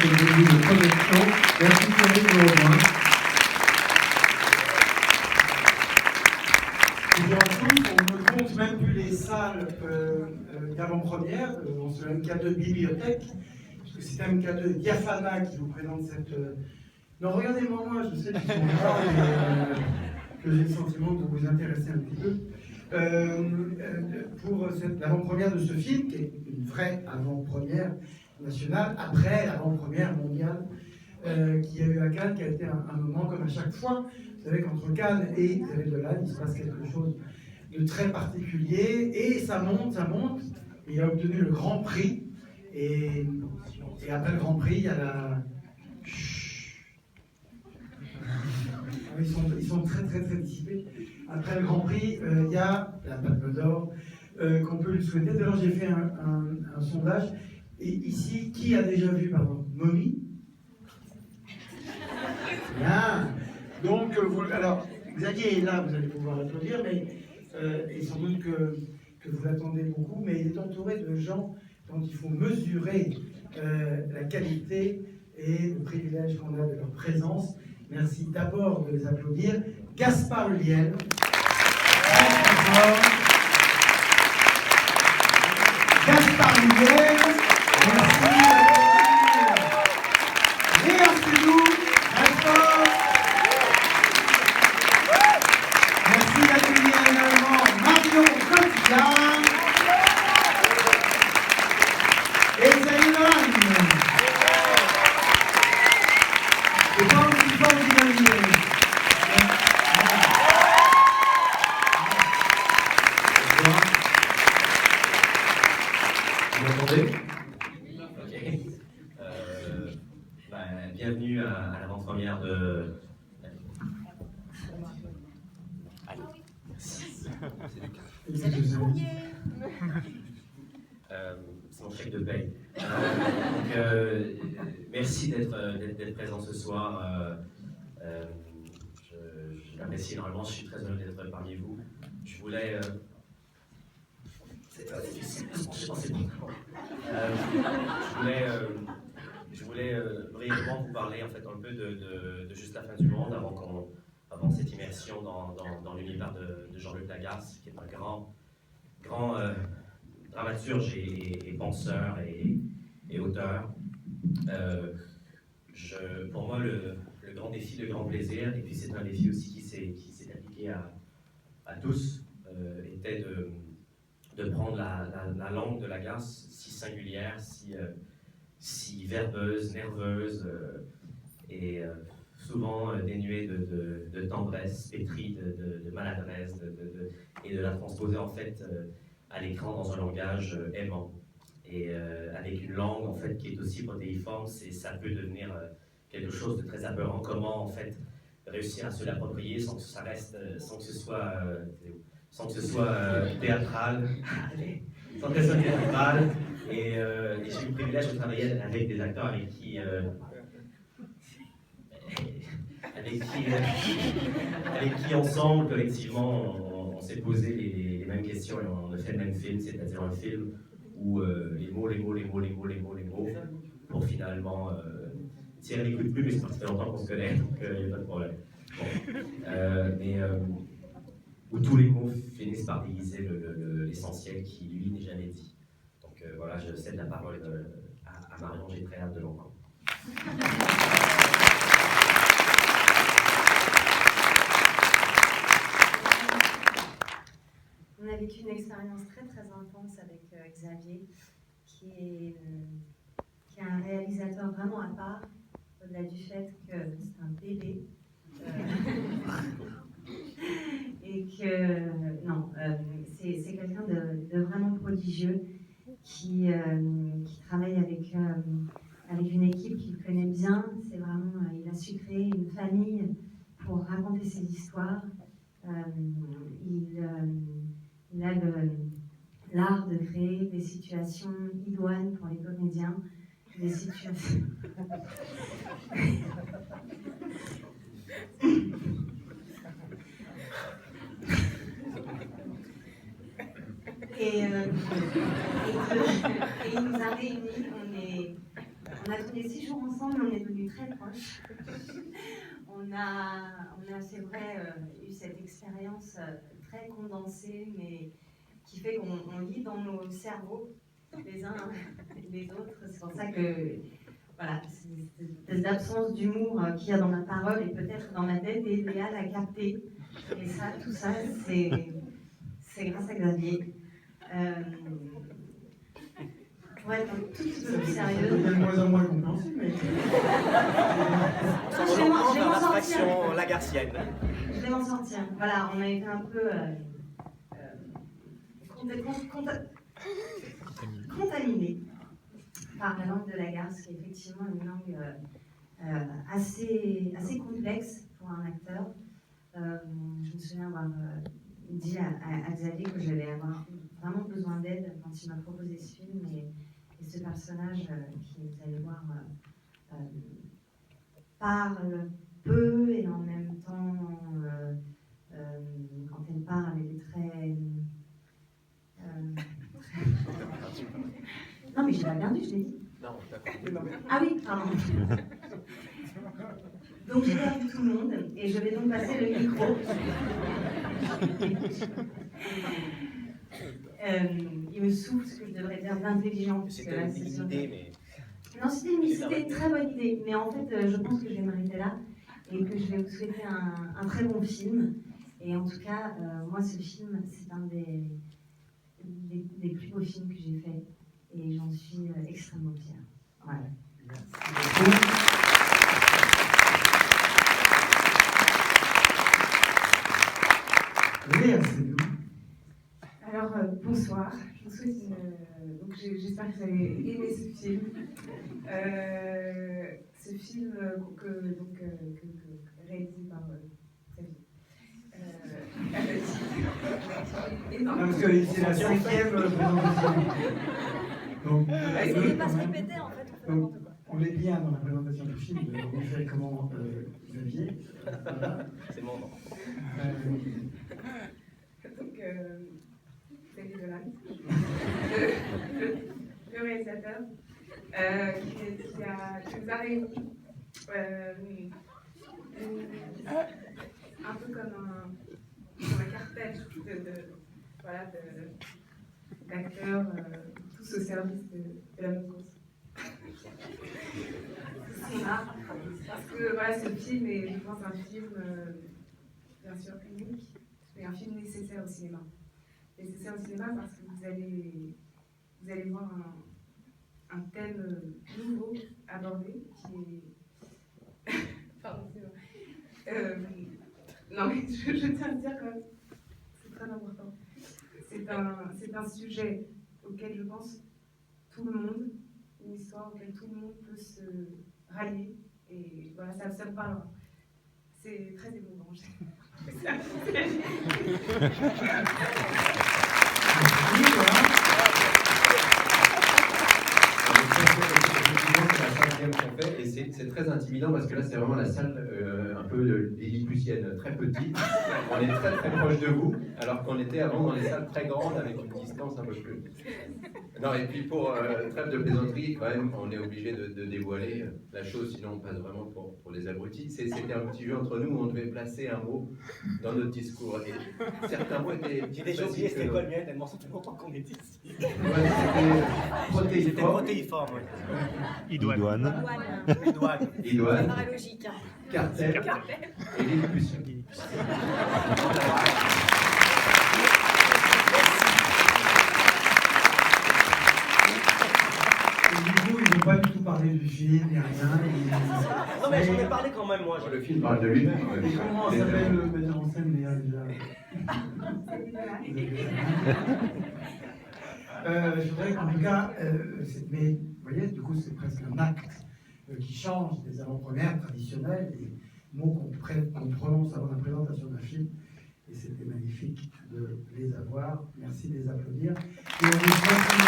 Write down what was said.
c'est devenu une connexion. Merci Thierry de nous rejoindre. Et puis ensuite, on ne compte même plus les salles d'avant-première, on se MK2 bibliothèque, parce que c'est MK2 Diafana qui vous présente cette... Non, regardez-moi, moi, je sais qu'ils sont là, mais que j'ai le sentiment de vous intéresser un petit peu. Pour l'avant-première de ce film, qui est une vraie avant-première nationale, après l'avant-première mondiale qu'il y a eu à Cannes, qui a été un moment comme à chaque fois. Vous savez qu'entre Cannes et Isabelle il se passe quelque chose de très particulier, et ça monte, et il a obtenu le Grand Prix, et après le Grand Prix, il y a la... Ils sont très dissipés. Après le Grand Prix, il y a la Palme d'Or qu'on peut lui souhaiter. D'ailleurs, j'ai fait un sondage. Et ici, qui a déjà vu, pardon, Mommy? Bien. Donc, alors, Xavier est là, vous allez pouvoir applaudir, mais et sans doute que vous l'attendez beaucoup, mais il est entouré de gens dont il faut mesurer la qualité et le privilège qu'on a de leur présence. Merci d'abord de les applaudir. Gaspard Huliel. Gaspard Huliel. Merci. Léa Seydoux. Merci d'accueillir également Marion Cotillard. Et Zaïlan. Je pense qu'il faut vous imaginer. Vous m'entendez? Ok. Bienvenue à l'avant-première de... Allez. Vous êtes le courrier. C'est mon chèque de paye. Merci d'être présent ce soir. Je l'apprécie énormément, je suis très heureux d'être parmi vous. Je voulais... C'est difficile, je pense que c'est bon. Je voulais brièvement vous parler en fait un peu de Juste la fin du monde avant cette immersion dans l'univers de Jean-Luc Lagarce, qui est un grand dramaturge et penseur et auteur. Pour moi, le grand défi, le grand plaisir, et puis c'est un défi aussi qui s'est appliqué à tous, était de prendre la langue de Lagarce, si singulière, si verbeuse, nerveuse, et souvent dénuée de tendresse, pétrie de maladresse, et de la transposer en fait à l'écran dans un langage aimant. Et avec une langue en fait qui est aussi protéiforme, ça peut devenir quelque chose de très apeurant. Comment en fait réussir à se l'approprier sans que ça reste, sans que ce soit théâtral, sans que ce soit théâtral. Et j'ai eu le privilège de travailler avec des acteurs avec qui ensemble, collectivement, on s'est posé les mêmes questions et on a fait le même film, c'est-à-dire un film où les mots, pour finalement tirer les coups de pub, mais ça fait longtemps qu'on se connaît, donc il n'y a pas de problème. Bon. Où tous les mots finissent par déguiser l'essentiel qui, lui, n'est jamais dit. Donc voilà, je cède la parole à Marion, j'ai très hâte de l'entendre. On a vécu une expérience très intense avec Xavier, qui est un réalisateur vraiment à part, au-delà du fait que c'est un bébé. Et que, non, c'est quelqu'un de vraiment prodigieux qui travaille avec une équipe qu'il connaît bien. C'est vraiment, il a su créer une famille pour raconter ses histoires. Il a l'art de créer des situations idoines pour les comédiens, des situations... Et il nous a réunis, On a tourné 6 jours ensemble, on est devenus très proches. On a c'est vrai, eu cette expérience très condensée, mais qui fait qu'on lit dans nos cerveaux les uns les autres. C'est pour ça que, voilà, cette espèce d'absence d'humour qu'il y a dans ma parole et peut-être dans ma tête, et Léa l'a capté. Et ça, tout ça, c'est grâce à Xavier. Pour être un tout petit peu plus sérieuse. Ça devient de moins en moins compréhensible, mais... On reprend dans l'abstraction lagarcienne. Je vais m'en sortir. Voilà, on a été un peu contaminés par la langue de Lagarce, qui est effectivement une langue assez complexe pour un acteur. Je me souviens avoir dit à Xavier que j'allais avoir vraiment besoin d'aide quand il m'a proposé ce film, et ce personnage qui, vous allez voir, parle peu et en même temps, quand elle parle, elle est très... Non, mais j'ai pas perdu, je l'ai dit. Non, d'accord. Ah oui, pardon. Donc j'ai perdu tout le monde et je vais donc passer le micro. Il me souffle ce que je devrais dire d'intelligent. C'était une idée, mais... Non, c'était une très bonne idée, mais en fait, je pense que je vais m'arrêter là et que je vais vous souhaiter un très bon film. Et en tout cas, moi, ce film, c'est un des plus beaux films que j'ai fait et j'en suis extrêmement fière. Voilà. Merci beaucoup. Léa, c'est nous. Alors, bonsoir. Je vous souhaite donc j'espère que vous avez aimé ce film. Ce film réalisé par Xavier. Non, parce que c'est la 5e présentation. Donc, Essayez pas se répéter en fait, on fait n'importe quoi. on est bien dans la présentation du film, on fait comment Xavier. Voilà. C'est mon nom. Donc, Xavier Dolan, le réalisateur, qui nous a réunis un peu comme un cartel d'acteurs, tous au service de la même cause. Parce que voilà, ce film est, je pense, un film bien sûr unique, mais un film nécessaire au cinéma. Nécessaire au cinéma parce que vous allez voir un thème nouveau abordé qui est... Pardon, c'est bon. Non, mais je tiens à le dire quand même, c'est très important. C'est un sujet auquel je pense tout le monde, une histoire auquel tout le monde peut se rallier, et voilà, ça me parlera. C'est très émouvant. Et c'est très intimidant parce que là c'est vraiment la salle un peu lilliputienne, très petite. On est très très proche de vous, alors qu'on était avant dans les salles très grandes avec une distance un peu plus. Non, et puis pour trêve de plaisanterie, quand même, on est obligé de dévoiler la chose, sinon on passe vraiment pour des abrutis. C'était un petit jeu entre nous où on devait placer un mot dans notre discours. Et certains mots étaient. J'ai déjà oublié c'était quoi le mien, tellement ça fait longtemps qu'on était ici. C'était C'était protéiforme, oui. Idoine. Idoine, Ça paraît logique. Hein. cartel et lilliputien. Du coup, ils n'ont pas du tout parlé du film, ni rien. Non mais j'en ai parlé quand même, moi. Le film parle de lui-même. Comment s'appelle le metteur en scène, Léa, déjà je voudrais qu'en tout cas, mais vous voyez, du coup, c'est presque un acte qui change des avant-premières traditionnelles, des mots qu'on prononce avant la présentation d'un film. Et c'était magnifique de les avoir. Merci de les applaudir. Et on vous souhaite une